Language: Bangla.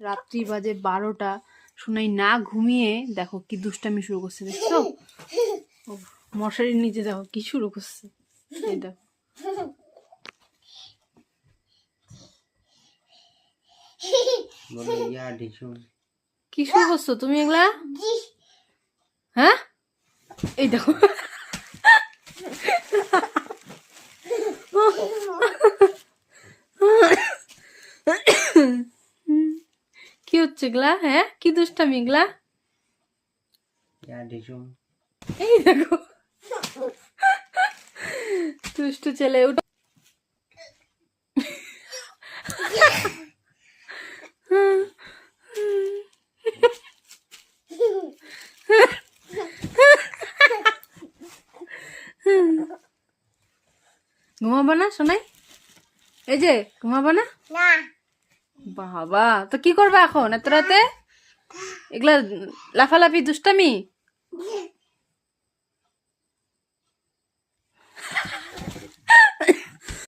রাত্রি বাজে 12টা, শোনাই না ঘুমিয়ে দেখো কি দুষ্টামি শুরু করছে, দেখছো? ও, মশারির নিচে দেখো কি শুরু করছে, এই দেখো। কি শুরু করছো তুমি এগুলা? হ্যাঁ, এই দেখো। কি হচ্ছে এগুলা? হ্যাঁ, কি দুষ্টামি এগুলা? এই দেখো দুষ্টু ছেলে। ঘুমাবো না শোনাই? এই যে ঘুমাবো না? বাবা, তো কি করবা এখন এত রাতে? এগুলা লাফালাফি দুষ্টামি?